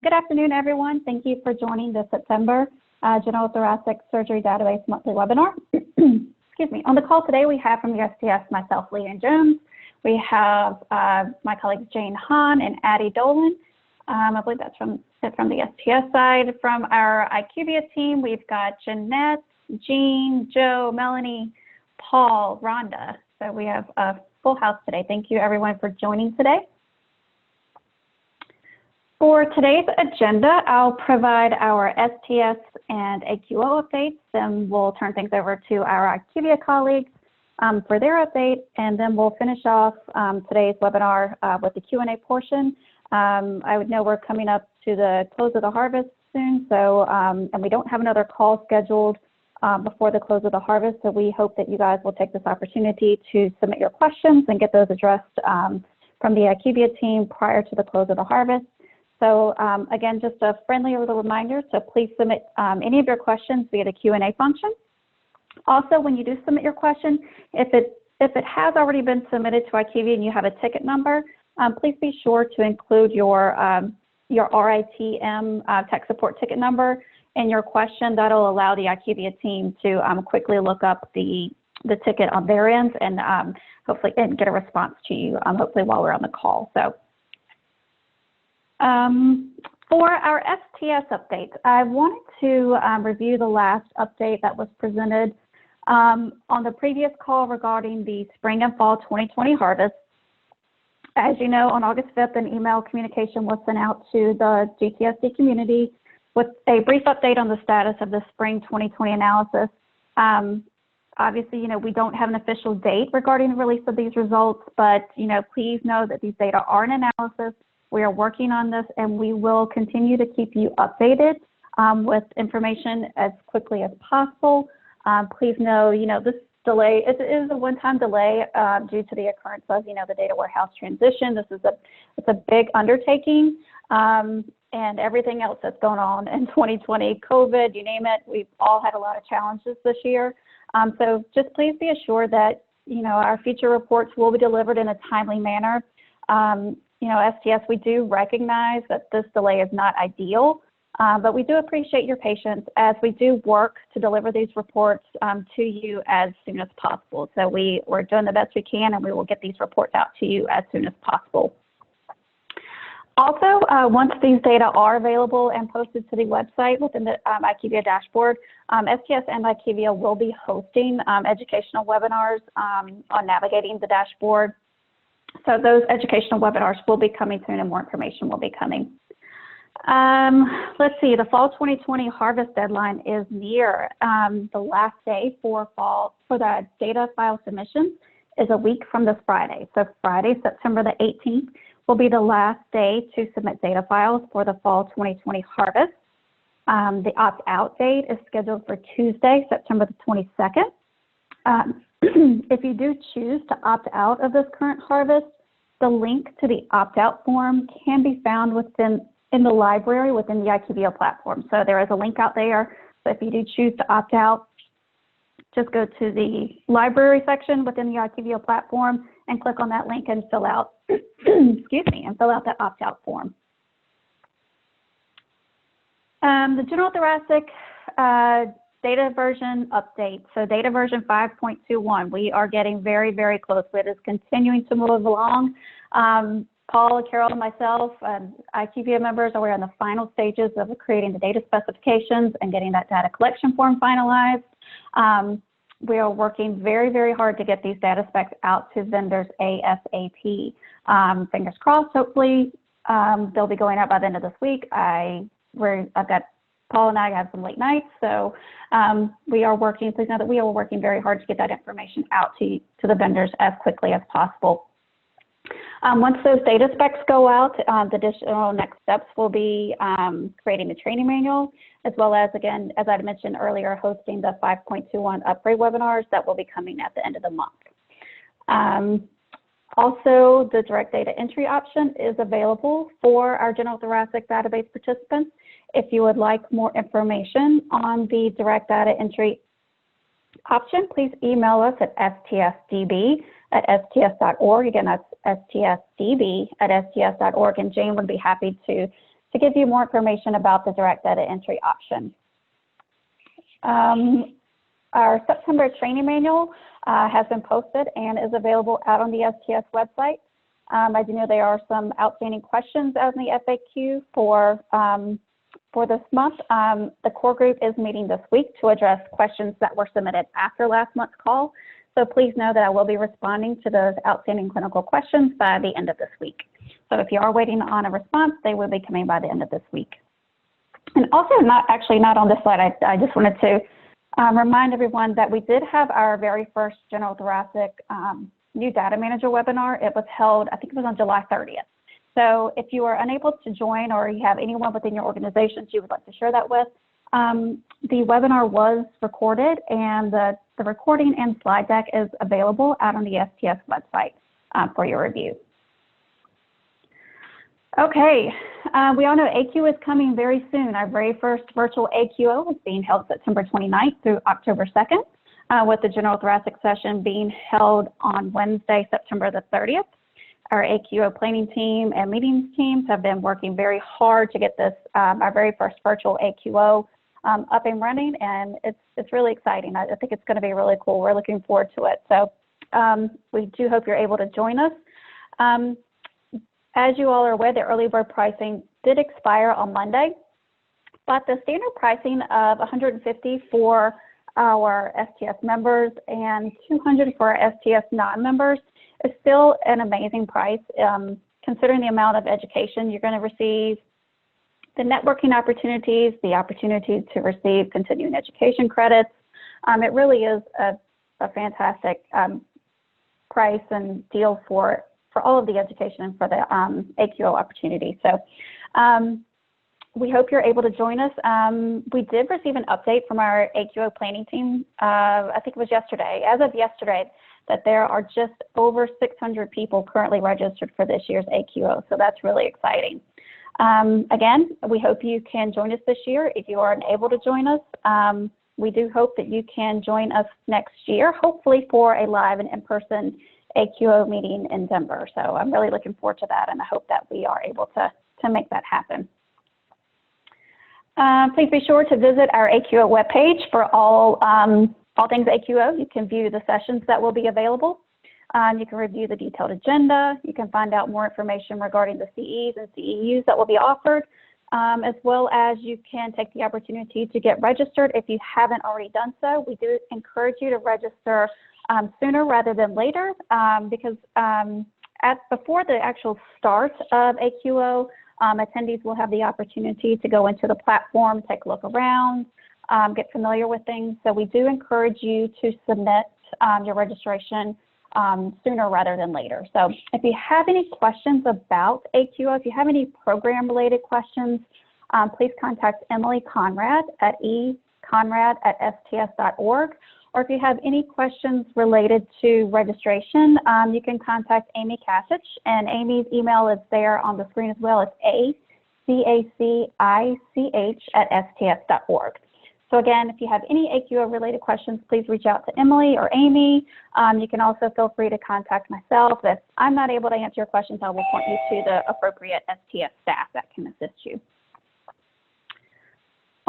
Good afternoon, everyone. Thank you for joining the September General Thoracic Surgery Database monthly webinar. Excuse me. On the call today, we have from the STS, myself, Leanne Jones. We have my colleagues Jane Hahn and Addie Dolan. I believe that's from the STS side. From our IQVIA team, we've got Jeanette, Jean, Joe, Melanie, Paul, Rhonda. So we have a full house today. Thank you, everyone, for joining today. For today's agenda, I'll provide our STS and AQL updates, then we'll turn things over to our IQVIA colleagues for their update, and then we'll finish off today's webinar with the Q&A portion. I would know we're coming up to the close of the harvest soon, so and we don't have another call scheduled before the close of the harvest, so we hope that you guys will take this opportunity to submit your questions and get those addressed from the IQVIA team prior to the close of the harvest. So again, just a friendly little reminder, so please submit any of your questions via the Q&A function. Also, when you do submit your question, if it has already been submitted to IQVIA and you have a ticket number, please be sure to include your RITM tech support ticket number in your question. That'll allow the IQVIA team to quickly look up the ticket on their end and hopefully get a response to you, hopefully while we're on the call. So. For our STS updates, I wanted to review the last update that was presented on the previous call regarding the spring and fall 2020 harvest. As you know, on August 5th, an email communication was sent out to the GTSD community with a brief update on the status of the spring 2020 analysis. Obviously, we don't have an official date regarding the release of these results, but, please know that these data are an analysis. We are working on this, and we will continue to keep you updated with information as quickly as possible. Please know, this delay is a one-time delay due to the occurrence of, the data warehouse transition. This is it's a big undertaking, and everything else that's going on in 2020, COVID, you name it. We've all had a lot of challenges this year. So just please be assured that, our future reports will be delivered in a timely manner. STS, we do recognize that this delay is not ideal, but we do appreciate your patience as we do work to deliver these reports to you as soon as possible. So we're doing the best we can, and we will get these reports out to you as soon as possible. Also, once these data are available and posted to the website within the IQVIA dashboard, STS and IQVIA will be hosting educational webinars on navigating the dashboard. So those educational webinars will be coming soon, and more information will be coming. Let's see, the fall 2020 harvest deadline is near. The last day for the data file submission is a week from this Friday. So Friday, September the 18th, will be the last day to submit data files for the fall 2020 harvest. The opt-out date is scheduled for Tuesday, September the 22nd. If you do choose to opt out of this current harvest, the link to the opt-out form can be found in the library within the IQVIA platform. So there is a link out there. So if you do choose to opt out, just go to the library section within the IQVIA platform and click on that link and fill out, fill out that opt-out form. The general thoracic data version update. So data version 5.21, we are getting very, very close. It is continuing to move along. Paul, Carol, and myself, IQVIA members, are in the final stages of creating the data specifications and getting that data collection form finalized. We are working very, very hard to get these data specs out to vendors ASAP. Fingers crossed, hopefully they'll be going out by the end of this week. I've got Paul and I have some late nights, so we are working. Please know that we are working very hard to get that information out to the vendors as quickly as possible. Once those data specs go out, the additional next steps will be creating the training manual, as well as, again, as I mentioned earlier, hosting the 5.21 upgrade webinars that will be coming at the end of the month. Also, the direct data entry option is available for our general thoracic database participants. If you would like more information on the direct data entry option, please email us at stsdb@sts.org. Again, that's stsdb@sts.org, and Jane would be happy to to give you more information about the direct data entry option. Our September training manual has been posted and is available out on the STS website. I do know there are some outstanding questions out in the FAQ for this month. The core group is meeting this week to address questions that were submitted after last month's call. So please know that I will be responding to those outstanding clinical questions by the end of this week. So if you are waiting on a response, they will be coming by the end of this week. And also, not on this slide, I just wanted to remind everyone that we did have our very first general thoracic new data manager webinar. It was held, I think it was on July 30th. So if you are unable to join or you have anyone within your organizations you would like to share that with, the webinar was recorded and the recording and slide deck is available out on the STS website for your review. Okay, we all know AQ is coming very soon. Our very first virtual AQO is being held September 29th through October 2nd, with the general thoracic session being held on Wednesday, September the 30th. Our AQO planning team and meetings teams have been working very hard to get this, our very first virtual AQO up and running, and it's really exciting. I think it's going to be really cool. We're looking forward to it. So we do hope you're able to join us. As you all are aware, the early bird pricing did expire on Monday, but the standard pricing of $150 for our STS members and $200 for our STS non-members is still an amazing price, considering the amount of education you're going to receive, the networking opportunities, the opportunity to receive continuing education credits. It really is a fantastic price and deal for all of the education and for the AQO opportunity. So we hope you're able to join us. We did receive an update from our AQO planning team, I think it was yesterday, as of yesterday, that there are just over 600 people currently registered for this year's AQO. So that's really exciting. Again, we hope you can join us this year. If you are unable to join us, we do hope that you can join us next year, hopefully for a live and in-person AQO meeting in Denver. So I'm really looking forward to that, and I hope that we are able to make that happen. Please be sure to visit our AQO webpage for all things AQO. You can view the sessions that will be available. You can review the detailed agenda. You can find out more information regarding the CEs and CEUs that will be offered, as well as you can take the opportunity to get registered if you haven't already done so. We do encourage you to register sooner rather than later, because before the actual start of AQO, attendees will have the opportunity to go into the platform, take a look around, get familiar with things. So we do encourage you to submit your registration sooner rather than later. So if you have any questions about AQO, if you have any program-related questions, please contact Emily Conrad at econrad@sts.org. Or if you have any questions related to registration, you can contact Amy Kasich, and Amy's email is there on the screen as well. It's acacich@sts.org. So again, if you have any AQO-related questions, please reach out to Emily or Amy. You can also feel free to contact myself. If I'm not able to answer your questions, I will point you to the appropriate STS staff that can assist you.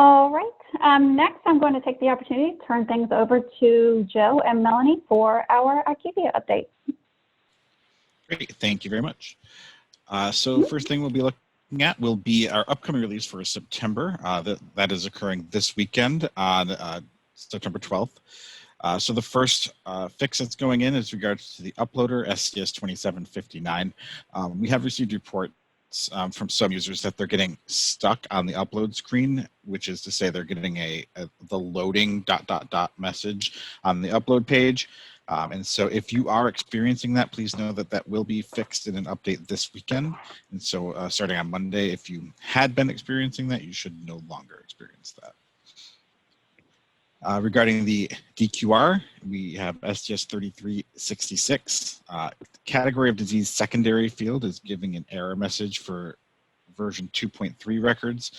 All right, next I'm going to take the opportunity to turn things over to Joe and Melanie for our IQVIA update. Great, thank you very much. So first thing we'll be looking at will be our upcoming release for September. That is occurring this weekend on September 12th. So the first fix that's going in is regards to the uploader, STS 2759. We have received reports from some users that they're getting stuck on the upload screen, which is to say they're getting the loading ... message on the upload page. And so if you are experiencing that, please know that that will be fixed in an update this weekend. And so starting on Monday, if you had been experiencing that, you should no longer experience that. Regarding the DQR, we have STS 3366. Category of disease secondary field is giving an error message for version 2.3 records.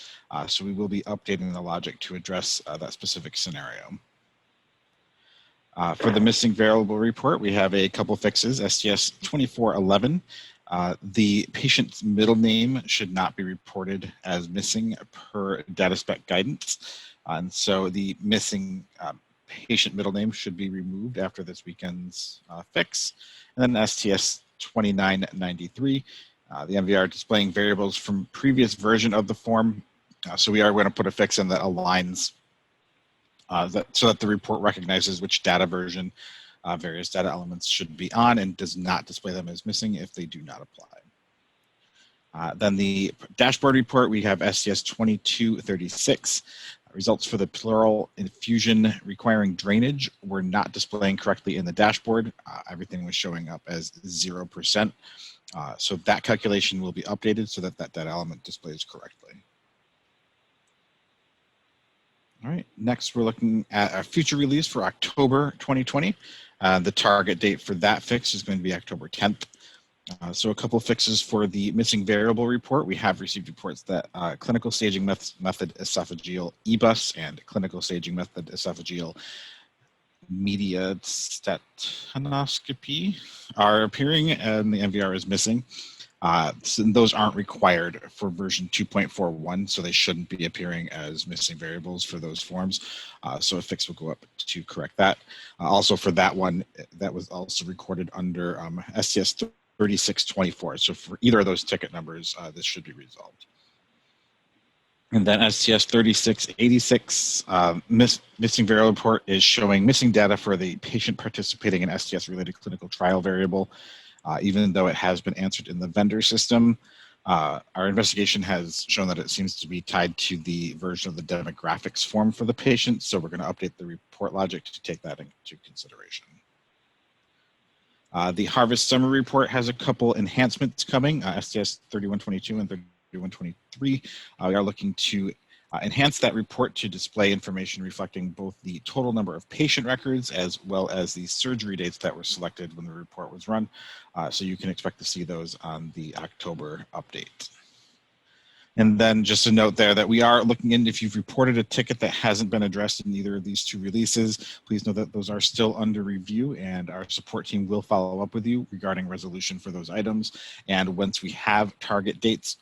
So we will be updating the logic to address that specific scenario. For the missing variable report, we have a couple fixes. STS 2411 The patient's middle name should not be reported as missing per data spec guidance. And so the missing patient middle name should be removed after this weekend's fix. And then STS 2993, the MVR displaying variables from previous version of the form. So we are going to put a fix in that aligns so that the report recognizes which data version various data elements should be on and does not display them as missing if they do not apply. Then the dashboard report, we have STS 2236. Results for the pleural infusion requiring drainage were not displaying correctly in the dashboard. Everything was showing up as 0%. So that calculation will be updated so that that data element displays correctly. All right, next we're looking at a future release for October 2020. The target date for that fix is going to be October 10th. So a couple of fixes for the missing variable report. We have received reports that clinical staging method esophageal EBUS and clinical staging method esophageal mediastatinoscopy are appearing and the MVR is missing. So those aren't required for version 2.41, so they shouldn't be appearing as missing variables for those forms. So a fix will go up to correct that. Also for that one, that was also recorded under STS 3624. So for either of those ticket numbers, this should be resolved. And then STS 3686, missing variable report is showing missing data for the patient participating in STS-related clinical trial variable. Even though it has been answered in the vendor system, our investigation has shown that it seems to be tied to the version of the demographics form for the patient. So we're going to update the report logic to take that into consideration. The harvest summary report has a couple enhancements coming, STS 3122 and 3123. We are looking to enhance that report to display information reflecting both the total number of patient records as well as the surgery dates that were selected when the report was run. So you can expect to see those on the October update. And then just a note there that we are looking in, if you've reported a ticket that hasn't been addressed in either of these two releases, please know that those are still under review and our support team will follow up with you regarding resolution for those items. And once we have target dates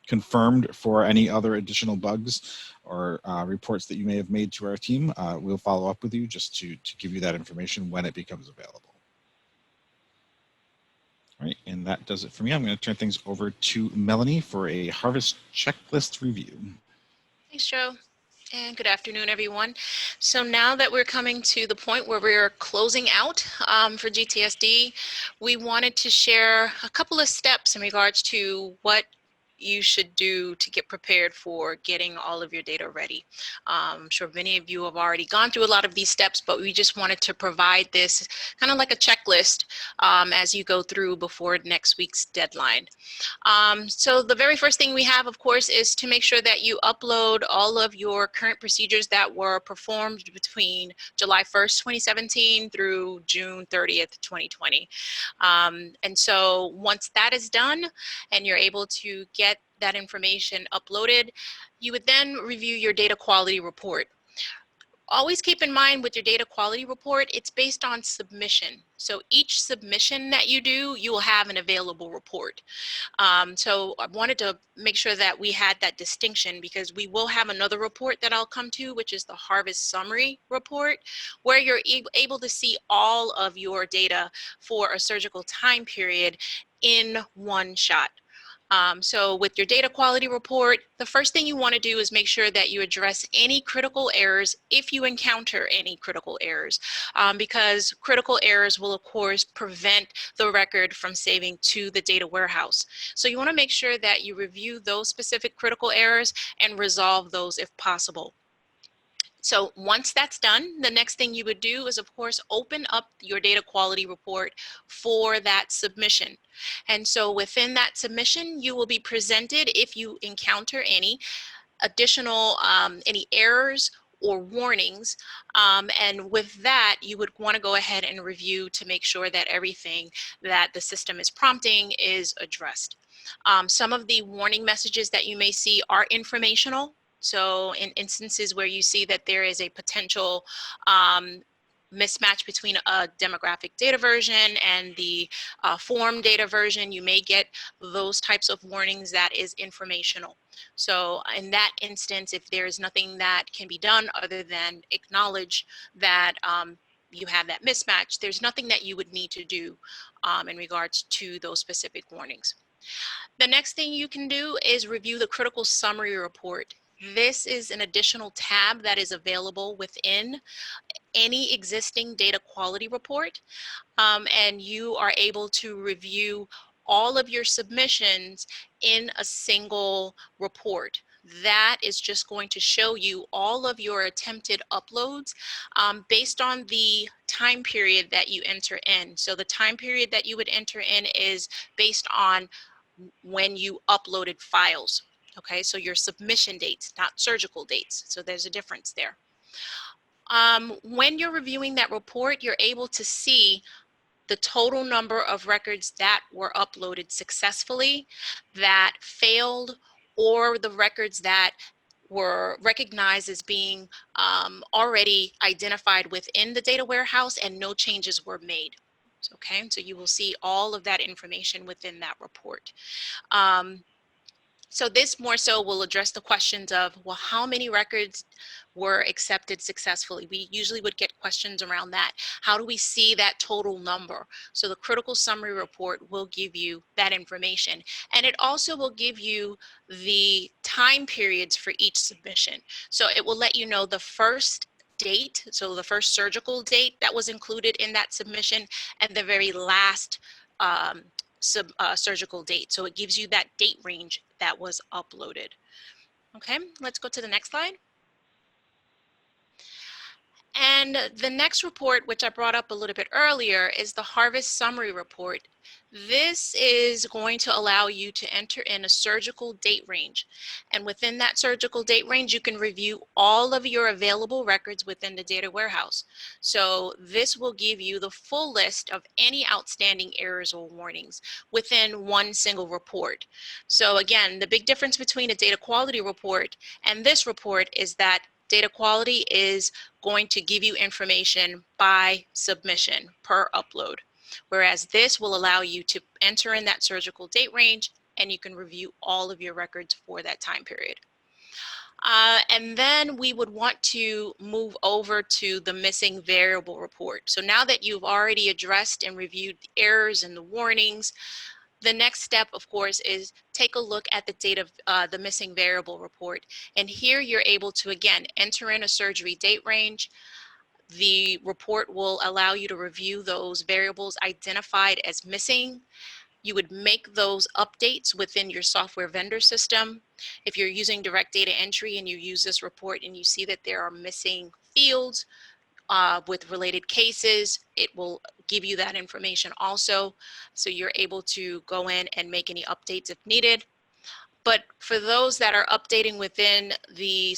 confirmed for any other additional bugs or reports that you may have made to our team, we'll follow up with you just to give you that information when it becomes available. All right, and that does it for me. I'm going to turn things over to Melanie for a harvest checklist review. Thanks, Joe. And good afternoon, everyone. So now that we're coming to the point where we're closing out for GTSD, we wanted to share a couple of steps in regards to what you should do to get prepared for getting all of your data ready. I'm sure many of you have already gone through a lot of these steps, but we just wanted to provide this kind of like a checklist as you go through before next week's deadline. So the very first thing we have, of course, is to make sure that you upload all of your current procedures that were performed between July 1st, 2017 through June 30th, 2020. And so once that is done and you're able to get that information uploaded, you would then review your data quality report. Always keep in mind with your data quality report, it's based on submission. So each submission that you do, you will have an available report. So I wanted to make sure that we had that distinction because we will have another report that I'll come to, which is the harvest summary report, where you're able to see all of your data for a surgical time period in one shot. So with your data quality report, the first thing you want to do is make sure that you address any critical errors if you encounter any critical errors, because critical errors will, of course, prevent the record from saving to the data warehouse. So you want to make sure that you review those specific critical errors and resolve those if possible. So once that's done, the next thing you would do is, of course, open up your data quality report for that submission. And so within that submission, you will be presented, if you encounter any additional, any errors or warnings. And with that, you would want to go ahead and review to make sure that everything that the system is prompting is addressed. Some of the warning messages that you may see are informational. So in instances where you see that there is a potential mismatch between a demographic data version and the form data version, you may get those types of warnings that is informational. So in that instance, if there is nothing that can be done other than acknowledge that you have that mismatch, there's nothing that you would need to do in regards to those specific warnings. The next thing you can do is review the critical summary report. This is an additional tab that is available within any existing data quality report, and you are able to review all of your submissions in a single report. That is just going to show you all of your attempted uploads based on the time period that you enter in. So the time period that you would enter in is based on when you uploaded files. Okay, so your submission dates, not surgical dates. So there's a difference there. When you're reviewing that report, you're able to see the total number of records that were uploaded successfully, that failed, or the records that were recognized as being already identified within the data warehouse and no changes were made. Okay, so you will see all of that information within that report. So this more so will address the questions of, well, how many records were accepted successfully? We usually would get questions around that. How do we see that total number? So the critical summary report will give you that information. And it also will give you the time periods for each submission. So it will let you know the first date, so the first surgical date that was included in that submission, and the very last surgical date. So it gives you that date range that was uploaded. Okay, let's go to the next slide. And the next report, which I brought up a little bit earlier, is the harvest summary report. This is going to allow you to enter in a surgical date range. And within that surgical date range, you can review all of your available records within the data warehouse. So this will give you the full list of any outstanding errors or warnings within one single report. So again, the big difference between a data quality report and this report is that data quality is going to give you information by submission per upload, whereas this will allow you to enter in that surgical date range and you can review all of your records for that time period. And then we would want to move over to the missing variable report. So now that you've already addressed and reviewed the errors and the warnings, the next step, of course, is take a look at the date of the missing variable report. And here you're able to, again, enter in a surgery date range. The report will allow you to review those variables identified as missing. You would make those updates within your software vendor system. If you're using direct data entry and you use this report and you see that there are missing fields with related cases, it will give you that information also. So you're able to go in and make any updates if needed. But for those that are updating within the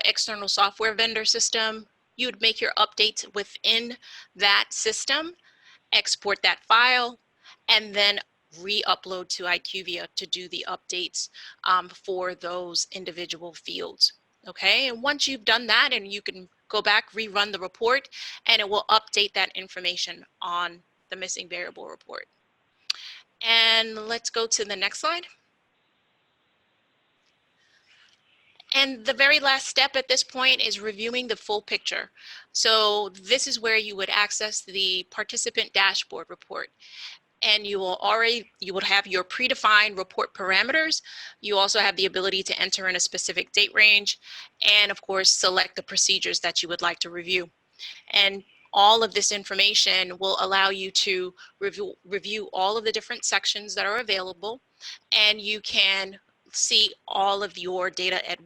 external software vendor system, you would make your updates within that system, export that file, and then re-upload to IQVIA to do the updates for those individual fields. Okay, and once you've done that, and you can go back, rerun the report, and it will update that information on the missing variable report. And let's go to the next slide. And the very last step at this point is reviewing the full picture. So this is where you would access the participant dashboard report. And you would have your predefined report parameters. You also have the ability to enter in a specific date range and, of course, select the procedures that you would like to review. And all of this information will allow you to review all of the different sections that are available, and you can see all of your data at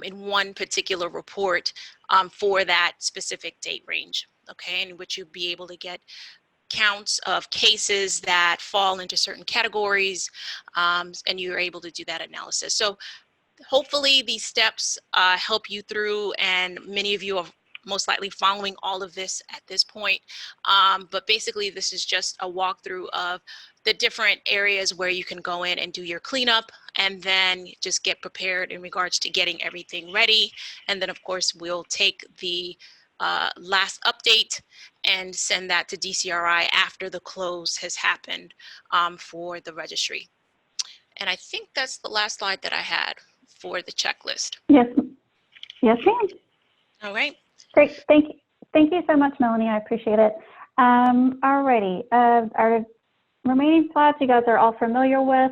in one particular report for that specific date range, okay, in which you'll be able to get counts of cases that fall into certain categories, and you're able to do that analysis. So hopefully these steps help you through, and many of you are most likely following all of this at this point. But basically this is just a walkthrough of the different areas where you can go in and do your cleanup and then just get prepared in regards to getting everything ready. And then of course we'll take the last update and send that to DCRI after the close has happened for the registry. And I think that's the last slide that I had for the checklist. Yes, yes, ma'am. All right. Great. Thank you so much, Melanie. I appreciate it. Alrighty. Our remaining slides you guys are all familiar with.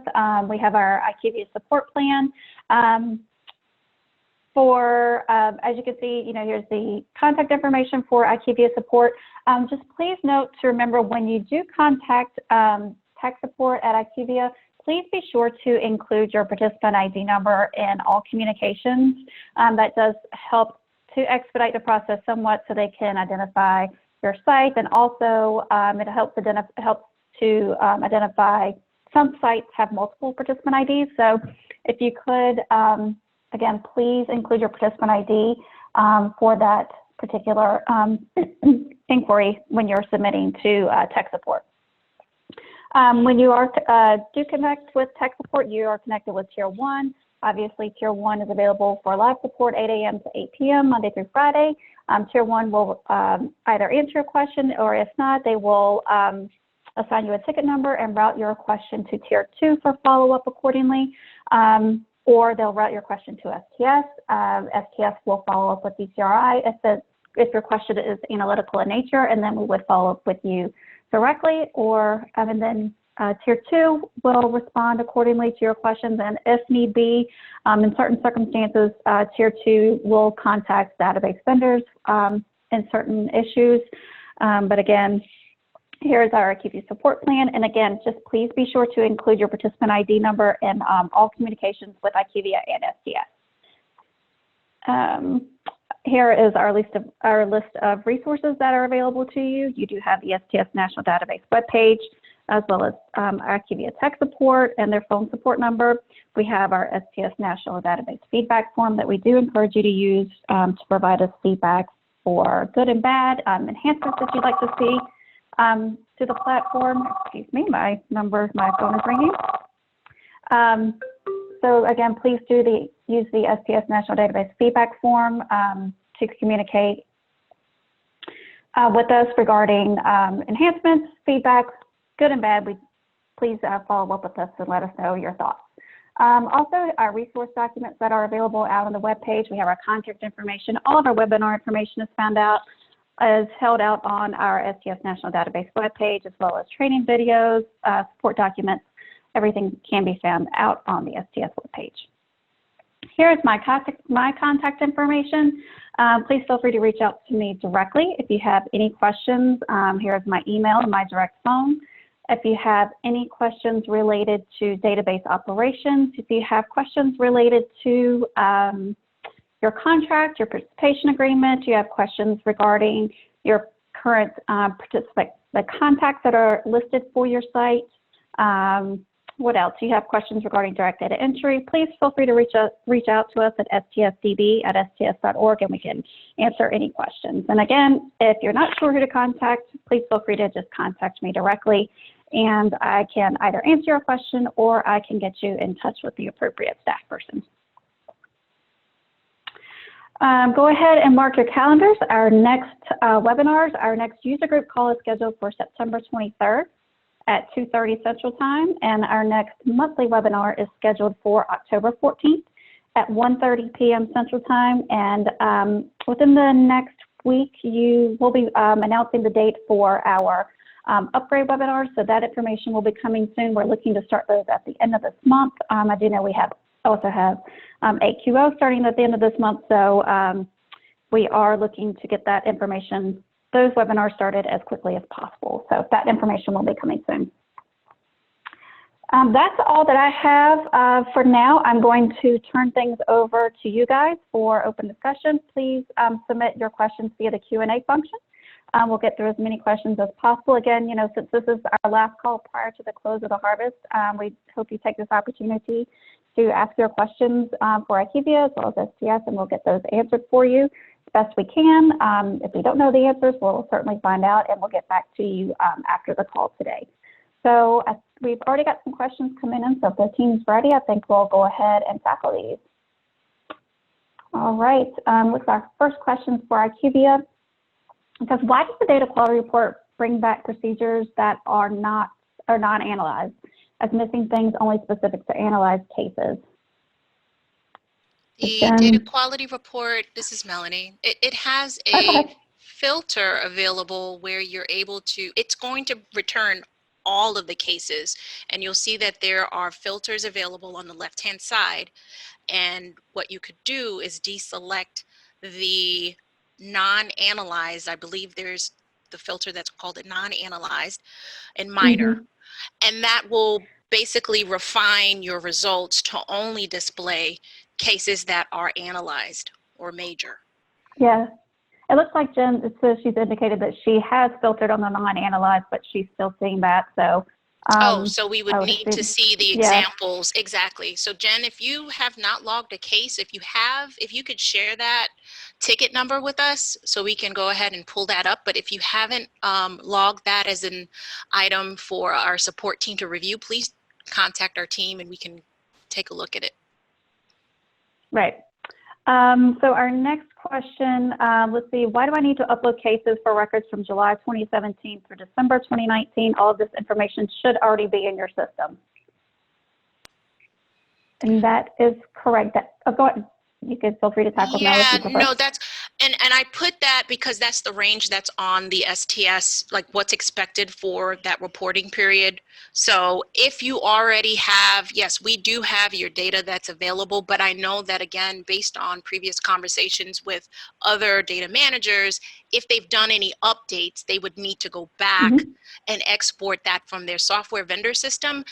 We have our IQVIA support plan. As you can see, here's the contact information for IQVIA support. Just please note to remember when you do contact tech support at IQVIA, please be sure to include your participant ID number in all communications. That does help to expedite the process somewhat so they can identify your site, and also it helps to identify some sites have multiple participant IDs. So if you could, again, please include your participant ID for that particular inquiry when you're submitting to tech support. When you do connect with tech support, you are connected with Tier 1. Obviously, Tier 1 is available for live support 8 a.m. to 8 p.m. Monday through Friday. Tier 1 will either answer your question, or if not, they will assign you a ticket number and route your question to Tier 2 for follow-up accordingly. Or they'll route your question to STS. STS will follow up with DCRI if your question is analytical in nature, and then we would follow up with you directly, and then Tier 2 will respond accordingly to your questions, and if need be, in certain circumstances, Tier 2 will contact database vendors in certain issues. But again, here's our IQVIA support plan, and again, just please be sure to include your participant ID number in all communications with IQVIA and STS. Here is our list of resources that are available to you. You do have the STS National Database webpage, as well as IQVIA Tech Support and their phone support number. We have our STS National Database feedback form that we do encourage you to use to provide us feedback for good and bad enhancements that you'd like to see to the platform. Excuse me, my phone is ringing. So again, please use the STS National Database feedback form to communicate with us regarding enhancements, feedback, good and bad. Please follow up with us and let us know your thoughts. Also, our resource documents that are available out on the webpage. We have our contact information. All of our webinar information is held out on our STS National Database webpage, as well as training videos, support documents. Everything can be found out on the STS webpage. Here's my contact information. Please feel free to reach out to me directly if you have any questions. Here's my email and my direct phone. If you have any questions related to database operations, if you have questions related to your contract, your participation agreement, you have questions regarding your current the contacts that are listed for your site. What else? You have questions regarding direct data entry. Please feel free to reach out to us at stsdb@sts.org, and we can answer any questions. And again, if you're not sure who to contact, please feel free to just contact me directly, and I can either answer your question or I can get you in touch with the appropriate staff person. Go ahead and mark your calendars. Our next webinars, our next user group call is scheduled for September 23rd at 2:30 Central Time, and our next monthly webinar is scheduled for October 14th at 1:30 p.m. Central Time. And within the next week, you will be announcing the date for our upgrade webinars, so that information will be coming soon. We're looking to start those at the end of this month. I do know we also have AQL starting at the end of this month, so we are looking to get that information, those webinars started as quickly as possible. So that information will be coming soon. That's all that I have for now. I'm going to turn things over to you guys for open discussion. Please submit your questions via the Q&A function. We'll get through as many questions as possible. Again, since this is our last call prior to the close of the harvest, we hope you take this opportunity to ask your questions for IQVIA as well as STS, and we'll get those answered for you as best we can. If we don't know the answers, we'll certainly find out, and we'll get back to you after the call today. So we've already got some questions coming in, so if the team's ready, I think we'll go ahead and tackle these. All right, with our first questions for IQVIA. Because why does the data quality report bring back procedures that are not analyzed as missing things only specific to analyzed cases? The data quality report, this is Melanie, it has a filter available where you're able to, it's going to return all of the cases, and you'll see that there are filters available on the left-hand side, and what you could do is deselect the non-analyzed. I believe there's the filter that's called a non-analyzed and minor, and that will basically refine your results to only display cases that are analyzed or major. Yeah, it looks like Jen, it says she's indicated that she has filtered on the non-analyzed, but she's still seeing that. So, so we would need to see the examples. Exactly. So Jen, if you have not logged a case, if you could share that ticket number with us so we can go ahead and pull that up. But if you haven't logged that as an item for our support team to review, please contact our team and we can take a look at it. Right. So our next question, let's see, why do I need to upload cases for records from July 2017 through December 2019? All of this information should already be in your system. And that is correct. Go ahead. You can feel free to tackle now if you prefer. No, that's, and I put that because that's the range that's on the STS, like what's expected for that reporting period. So if you already have, yes, we do have your data that's available, but I know that again, based on previous conversations with other data managers, if they've done any updates, they would need to go back and export that from their software vendor system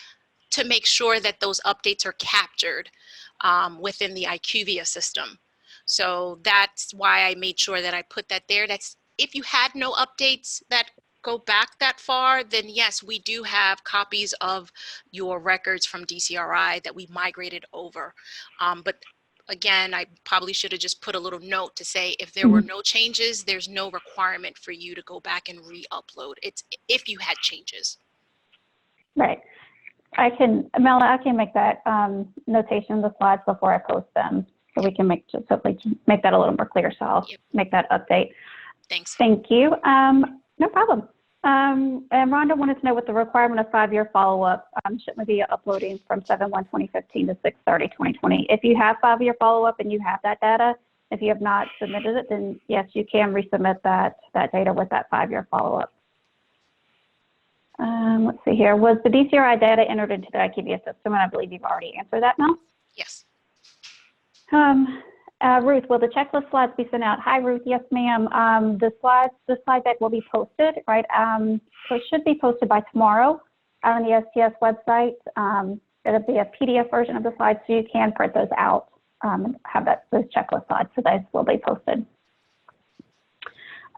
to make sure that those updates are captured within the IQVIA system. So that's why I made sure that I put that there. That's if you had no updates that go back that far, then yes, we do have copies of your records from DCRI that we migrated over. But again, I probably should have just put a little note to say if there were no changes, there's no requirement for you to go back and re-upload. It's if you had changes. Right. Mel, I can make that notation in the slides before I post them, so we can hopefully make that a little more clear. So I'll make that update. Thanks. Thank you. No problem. And Rhonda wanted to know what the requirement of 5-year follow-up shouldn't we be uploading from 7/1/2015 to 6/30/2020. If you have 5-year follow-up and you have that data, if you have not submitted it, then yes, you can resubmit that data with that 5-year follow-up. Let's see here. Was the DCRI data entered into the IQVIA system? And I believe you've already answered that, Mel. Yes. Ruth, will the checklist slides be sent out? Hi, Ruth. Yes, ma'am. The slide deck will be posted, right? So it should be posted by tomorrow on the STS website. It'll be a PDF version of the slides, so you can print those out and have those checklist slides. So those will be posted.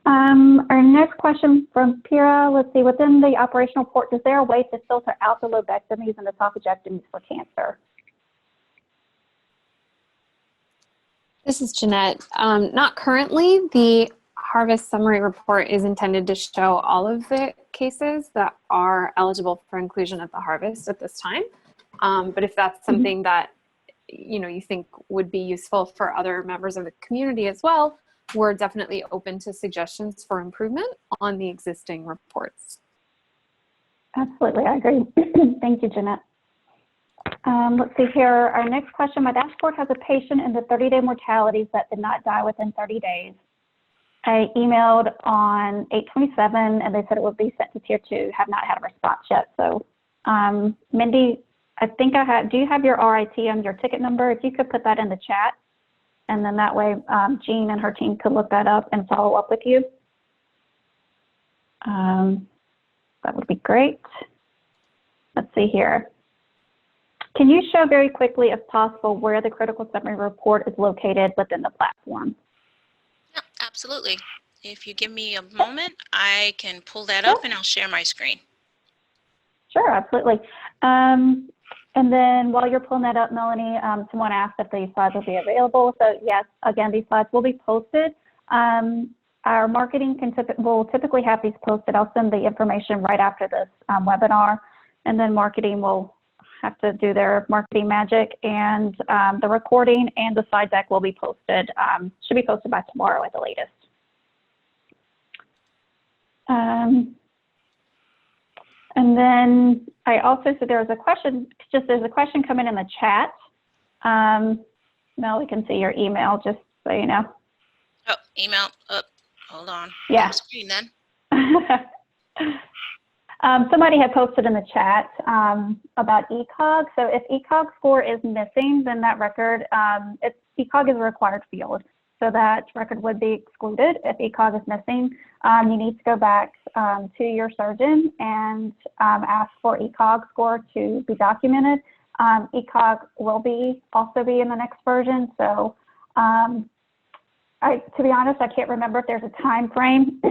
Our next question from Pira, let's see, within the operational report, is there a way to filter out the lobectomies and esophagectomies for cancer? This is Jeanette. Not currently. The harvest summary report is intended to show all of the cases that are eligible for inclusion at the harvest at this time. But if that's something that you think would be useful for other members of the community as well, we're definitely open to suggestions for improvement on the existing reports. Absolutely, I agree. Thank you, Jeanette. Let's see here. Our next question. My dashboard has a patient in the 30-day mortalities that did not die within 30 days. I emailed on 8/27, and they said it would be sent to Tier 2. Have not had a response yet. So, Mindy, I think I have. Do you have your RIT and your ticket number? If you could put that in the chat. And then that way, Jean and her team could look that up and follow up with you. That would be great. Let's see here. Can you show very quickly, if possible, where the critical summary report is located within the platform? Yeah, absolutely. If you give me a moment, I can pull that up and I'll share my screen. Sure, absolutely. And then while you're pulling that up, Melanie, someone asked if these slides will be available. So yes, again, these slides will be posted. Our marketing will typically have these posted. I'll send the information right after this webinar, and then marketing will have to do their marketing magic, and the recording and the slide deck will be posted, should be posted by tomorrow at the latest. And then I also said there was a question, there's a question coming in the chat. Mel, we can see your email, just so you know. Oh, email up. Hold on. Yeah. Screen then. Somebody had posted in the chat about ECOG. So if ECOG score is missing, then that record, ECOG is a required field. So that record would be excluded. If ECOG is missing, you need to go back to your surgeon and ask for ECOG score to be documented. ECOG will also be in the next version. So to be honest, I can't remember if there's a time frame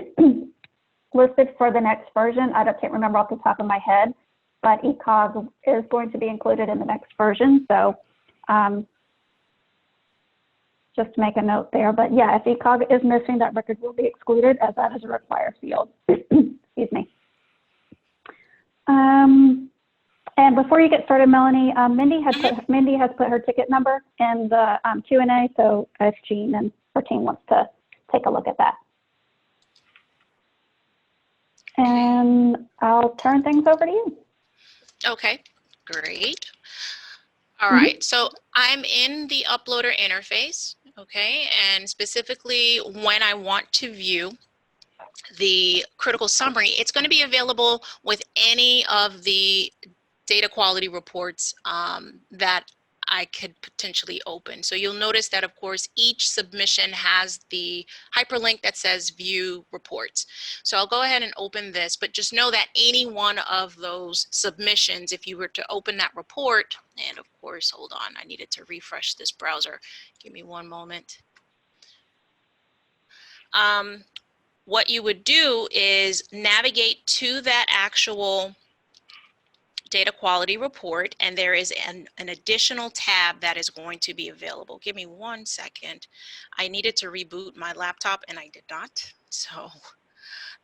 listed for the next version. I can't remember off the top of my head, but ECOG is going to be included in the next version. So just to make a note there. But yeah, if ECOG is missing, that record will be excluded as that is a required field. Excuse me. And before you get started, Melanie, Mindy has put her ticket number in the Q&A. So if Jean and her team wants to take a look at that. And I'll turn things over to you. Okay, great. All right, so I'm in the uploader interface, okay, and specifically when I want to view the critical summary, it's going to be available with any of the data quality reports that I could potentially open. So you'll notice that, of course, each submission has the hyperlink that says view reports. So I'll go ahead and open this, but just know that any one of those submissions, if you were to open that report, and of course, hold on, I needed to refresh this browser. Give me one moment. What you would do is navigate to that actual data quality report, and there is an additional tab that is going to be available. Give me 1 second. I needed to reboot my laptop and I did not. So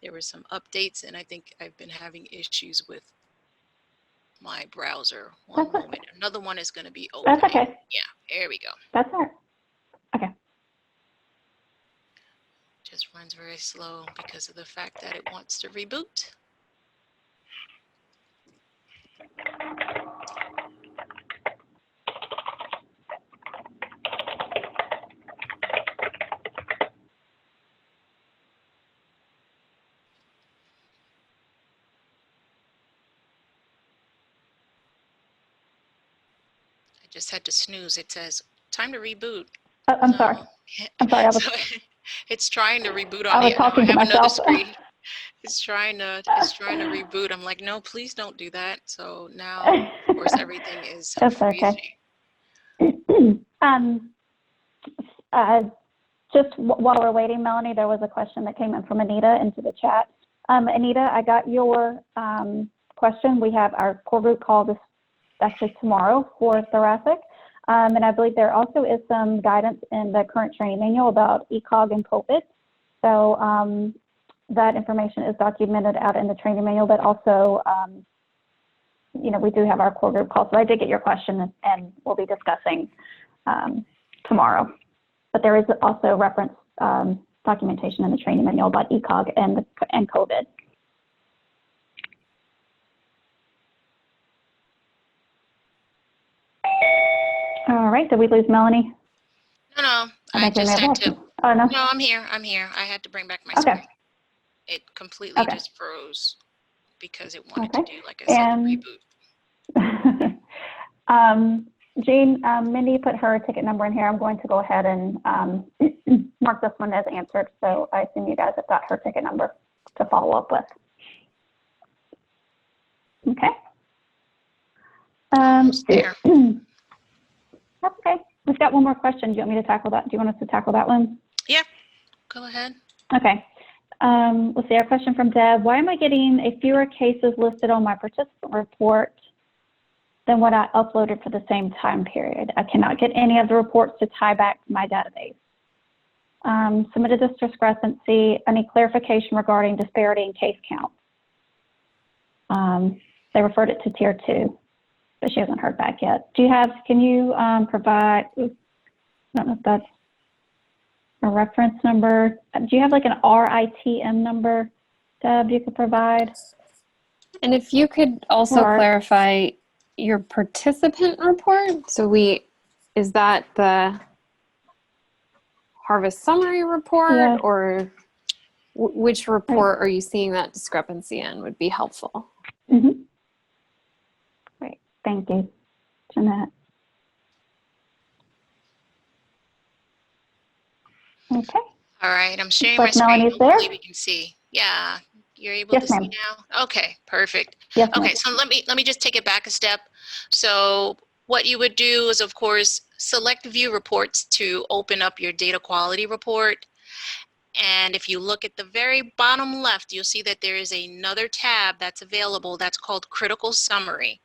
there were some updates and I think I've been having issues with my browser. One moment. Another one is going to be open. That's okay. Yeah, there we go. That's all right. Okay. Just runs very slow because of the fact that it wants to reboot. I just had to snooze. It says time to reboot. Oh, I'm sorry. I'm sorry. So it's trying to reboot on I was talking to myself. Screen. It's trying to reboot. I'm like, no, please don't do that. So now, of course, everything is That's freezing. Okay. Just while we're waiting, Melanie, there was a question that came in from Anita into the chat. Anita, I got your question. We have our core group call this actually tomorrow for thoracic. And I believe there also is some guidance in the current training manual about ECOG and COVID. So that information is documented out in the training manual, but also, you know, we do have our core group call. So I did get your question and we'll be discussing tomorrow. But there is also reference documentation in the training manual about ECOG and COVID. All right, did we lose Melanie? No, I just had to. Oh, no? No, I'm here. I had to bring back my Okay. screen. It completely Okay. just froze because it wanted to do, like I said, reboot. Jean, Mindy put her ticket number in here. I'm going to go ahead and mark this one as answered. So I assume you guys have got her ticket number to follow up with. Okay. There. That's okay. We've got one more question. Do you want me to tackle that? Do you want us to tackle that one? Yeah, go ahead. Okay. Let's see, our question from Deb. Why am I getting fewer cases listed on my participant report than what I uploaded for the same time period? I cannot get any of the reports to tie back to my database. Submitted this discrepancy. Any clarification regarding disparity in case count? They referred it to tier 2, but she hasn't heard back yet. Can you provide, I don't know if that's a reference number. Do you have like an RITM number Deb, you could provide? And if you could also Or- clarify your participant report. So is that the harvest summary report Yes. or which report are you seeing that discrepancy in would be helpful? Mm-hmm. Great, thank you, Jeanette. Okay. All right, I'm sharing Looks my like screen. Melanie's there. Hopefully we can see. Yeah, you're able Yes, to see ma'am. now? Okay, perfect. Yes, ma'am. Okay, so let me just take it back a step. So what you would do is, of course, select View Reports to open up your data quality report. And if you look at the very bottom left, you'll see that there is another tab that's available that's called Critical Summary.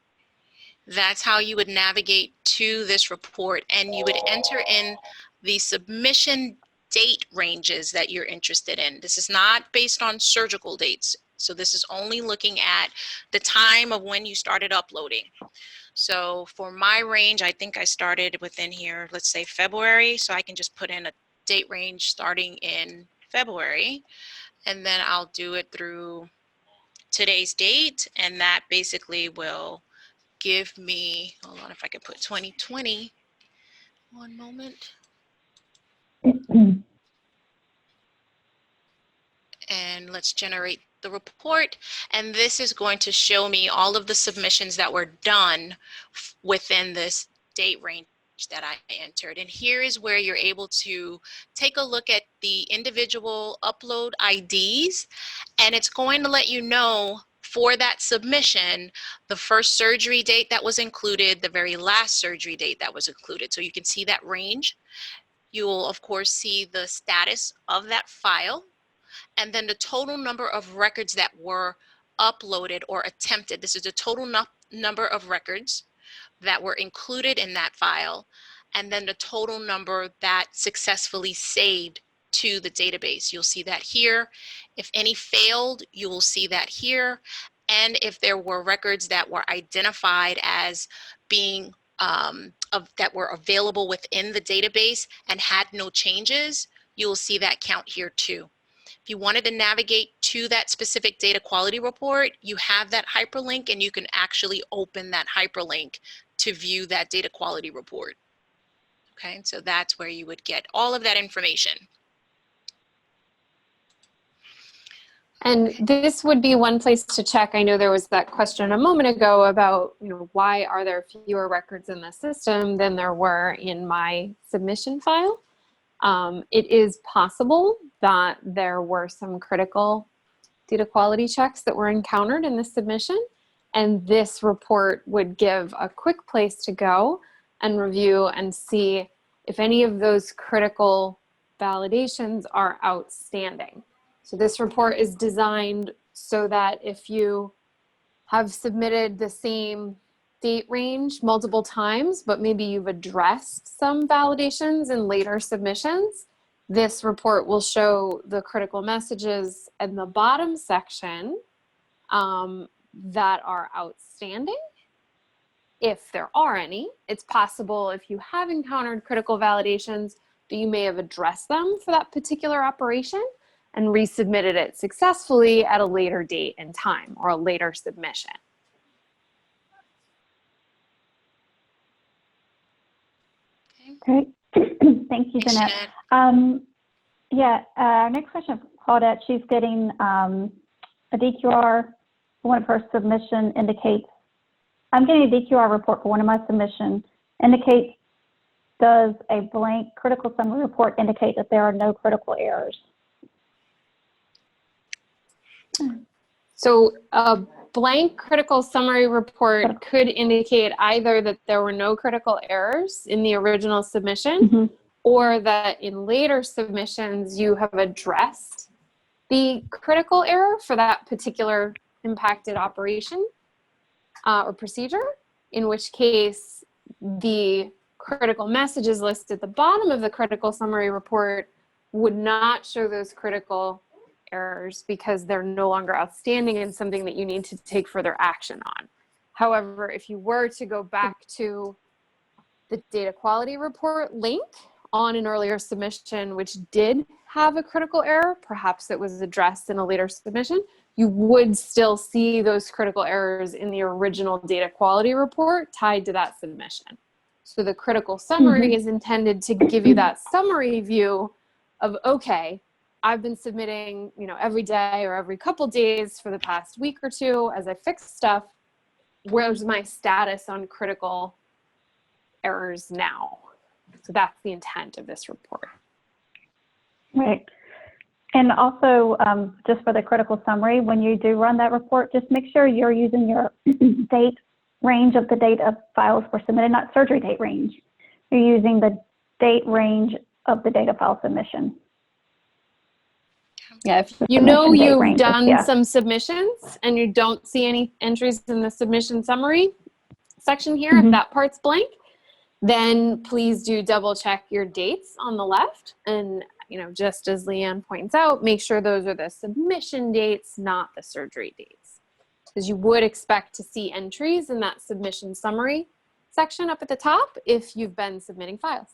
That's how you would navigate to this report, and you would enter in the submission date ranges that you're interested in. This is not based on surgical dates. So this is only looking at the time of when you started uploading. So for my range, I think I started within here, let's say February. So I can just put in a date range starting in February, and then I'll do it through today's date. And that basically will give me, hold on, if I could put 2020, one moment. And let's generate the report. And this is going to show me all of the submissions that were done within this date range that I entered. And here is where you're able to take a look at the individual upload IDs, and it's going to let you know for that submission, the first surgery date that was included, the very last surgery date that was included. So you can see that range. You will, of course, see the status of that file, and then the total number of records that were uploaded or attempted. This is the total number of records that were included in that file, and then the total number that successfully saved to the database. You'll see that here. If any failed, you will see that here. And if there were records that were identified as being that were available within the database and had no changes, you will see that count here too. If you wanted to navigate to that specific data quality report, you have that hyperlink, and you can actually open that hyperlink to view that data quality report. Okay, so that's where you would get all of that information. And this would be one place to check. I know there was that question a moment ago about, why are there fewer records in the system than there were in my submission file? It is possible that there were some critical data quality checks that were encountered in the submission, and this report would give a quick place to go and review and see if any of those critical validations are outstanding. So this report is designed so that if you have submitted the same date range multiple times, but maybe you've addressed some validations in later submissions, this report will show the critical messages in the bottom section that are outstanding. If there are any, it's possible if you have encountered critical validations that you may have addressed them for that particular operation and resubmitted it successfully at a later date and time or a later submission. Great. Thank you, Thanks, Jeanette. Jeanette. Our next question from Claudette. She's getting a DQR. One of her submission indicates, I'm getting a DQR report for one of my submissions, indicates, does a blank critical summary report indicate that there are no critical errors? So a blank critical summary report could indicate either that there were no critical errors in the original submission, or that in later submissions you have addressed the critical error for that particular impacted operation or procedure, in which case the critical messages listed at the bottom of the critical summary report would not show those critical errors because they're no longer outstanding and something that you need to take further action on. However, if you were to go back to the data quality report link on an earlier submission which did have a critical error, perhaps it was addressed in a later submission, you would still see those critical errors in the original data quality report tied to that submission. So the critical summary is intended to give you that summary view of, okay, I've been submitting, every day or every couple days for the past week or two as I fix stuff. Where's my status on critical errors now? So that's the intent of this report. Right. And also, just for the critical summary, when you do run that report, just make sure you're using your date range of the date of files were submitted, not surgery date range. You're using the date range of the data file submission. Yeah, if The you know submission date you've ranges, done yeah. some submissions and you don't see any entries in the submission summary section here, if that part's blank, then please do double check your dates on the left. And, just as Leanne points out, make sure those are the submission dates, not the surgery dates. Because you would expect to see entries in that submission summary section up at the top if you've been submitting files.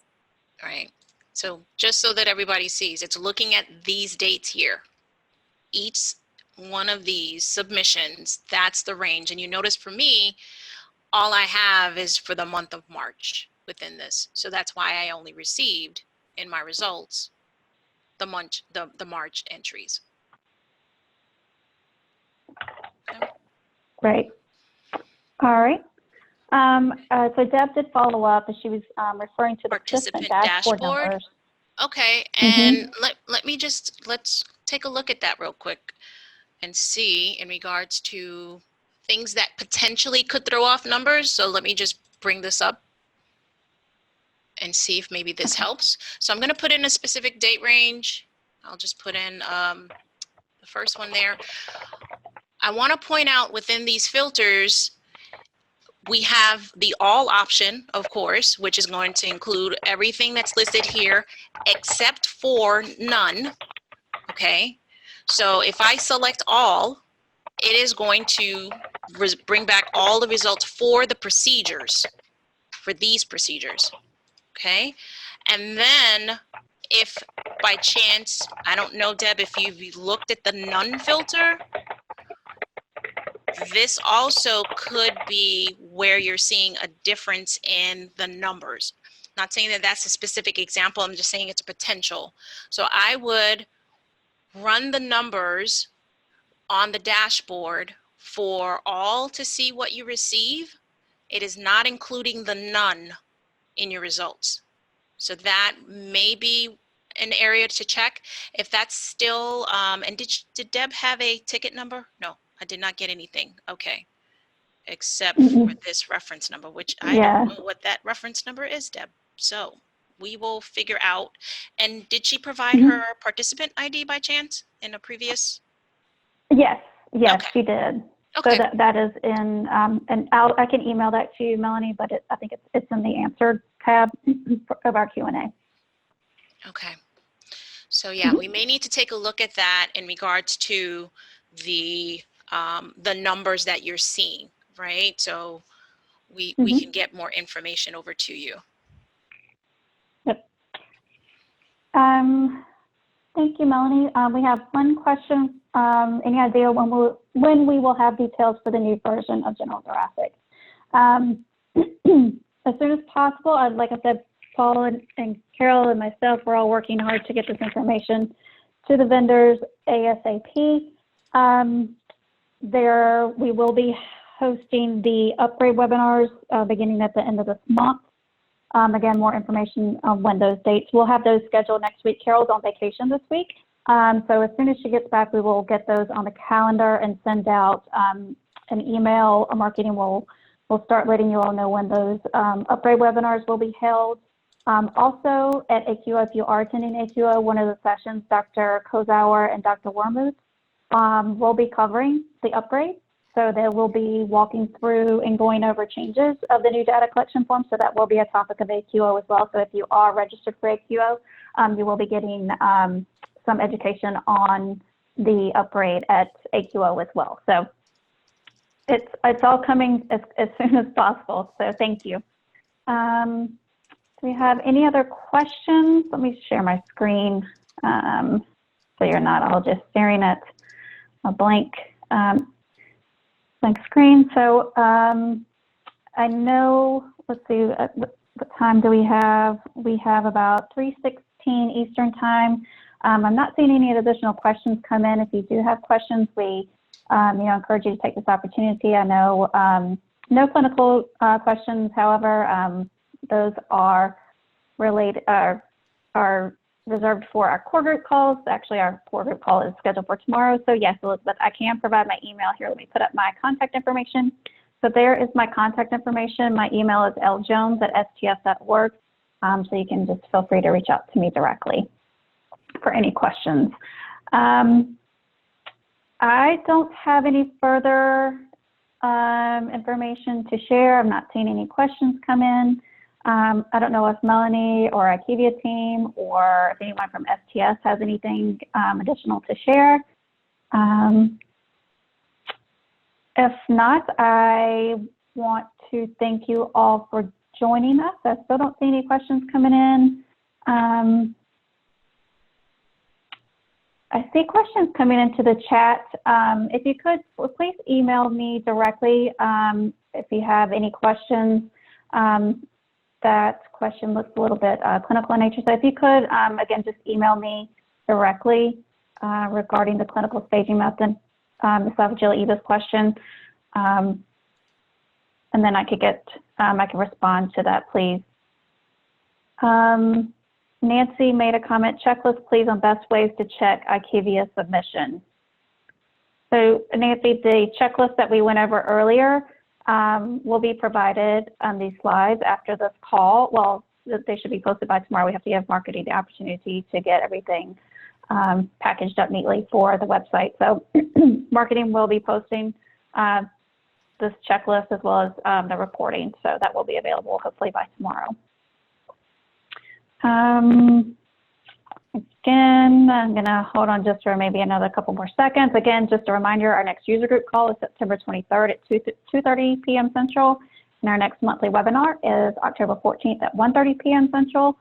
All right. So just so that everybody sees, it's looking at these dates here. Each one of these submissions, that's the range. And you notice for me, all I have is for the month of March within this. So that's why I only received in my results the March entries. Okay. Great. All right. So Deb did follow up, and she was referring to the participant dashboard numbers. Okay, and let's take a look at that real quick and see in regards to things that potentially could throw off numbers. So let me just bring this up and see if maybe this helps. So I'm going to put in a specific date range. I'll just put in the first one there. I want to point out within these filters, we have the all option, of course, which is going to include everything that's listed here except for none. Okay, so if I select all, it is going to bring back all the results for the procedures, for these procedures. Okay, and then if by chance, I don't know, Deb, if you've looked at the none filter, this also could be where you're seeing a difference in the numbers. Not saying that that's a specific example, I'm just saying it's a potential. So I would run the numbers on the dashboard for all to see what you receive. It is not including the none in your results. So that may be an area to check. If that's still, and did Deb have a ticket number? No, I did not get anything. Okay. Except for this reference number, which I don't know what that reference number is, Deb. So we will figure out. And did she provide her participant ID by chance in a previous? Yes, Okay. she did. Okay. So that is in, and I can email that to you, Melanie, but I think it's in the answered tab of our Q&A. Okay. So yeah, we may need to take a look at that in regards to the numbers that you're seeing, right? So we can get more information over to you. Yep. Thank you, Melanie. We have one question. Any idea when we will have details for the new version of general thoracic? As soon as possible. Like I said, Paul and Carol and myself, we're all working hard to get this information to the vendors ASAP. We will be hosting the upgrade webinars beginning at the end of this month. Again, more information on when those dates. We'll have those scheduled next week. Carol's on vacation this week. So as soon as she gets back, we will get those on the calendar and send out an email. Marketing will start letting you all know when those upgrade webinars will be held. Also at AQO, if you are attending AQO, one of the sessions, Dr. Kozauer and Dr. Wormuth will be covering the upgrade. So they will be walking through and going over changes of the new data collection form. So that will be a topic of AQO as well. So if you are registered for AQO, you will be getting some education on the upgrade at AQO as well. So it's all coming as soon as possible. So thank you. Do we have any other questions? Let me share my screen so you're not all just staring at a blank blank screen. So I know, let's see, what time do we have? We have about 3:16 Eastern time. I'm not seeing any additional questions come in. If you do have questions, we encourage you to take this opportunity. I know no clinical questions, however, those are related, are reserved for our core group calls. Actually, our core group call is scheduled for tomorrow. So yes, Elizabeth, I can provide my email here. Let me put up my contact information. So there is my contact information. My email is ljones@sts.org. So you can just feel free to reach out to me directly for any questions. I don't have any further information to share. I'm not seeing any questions come in. I don't know if Melanie or IQVIA team or if anyone from STS has anything additional to share. If not, I want to thank you all for joining us. I still don't see any questions coming in. I see questions coming into the chat. If you could, please email me directly if you have any questions. That question looks a little bit clinical in nature. So if you could, again, just email me directly regarding the clinical staging method, esophageal EVIS question. And then I could I can respond to that, please. Nancy made a comment, checklist, please, on best ways to check IQVIA submission. So Nancy, the checklist that we went over earlier will be provided on these slides after this call. Well, they should be posted by tomorrow. We have to give marketing the opportunity to get everything packaged up neatly for the website. So marketing will be posting this checklist as well as the reporting. So that will be available hopefully by tomorrow. Again, I'm going to hold on just for maybe another couple more seconds. Again, just a reminder, our next user group call is September 23rd at 2:30 p.m. Central. And our next monthly webinar is October 14th at 1:30 p.m. Central.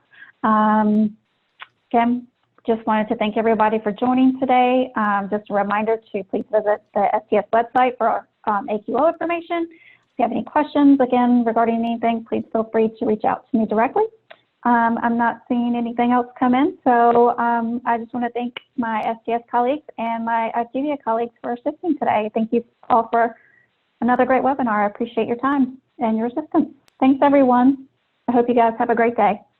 Again, just wanted to thank everybody for joining today. Just a reminder to please visit the STS website for AQL information. If you have any questions, again, regarding anything, please feel free to reach out to me directly. I'm not seeing anything else come in, so I just want to thank my STS colleagues and my IQVIA colleagues for assisting today. Thank you all for another great webinar. I appreciate your time and your assistance. Thanks, everyone. I hope you guys have a great day.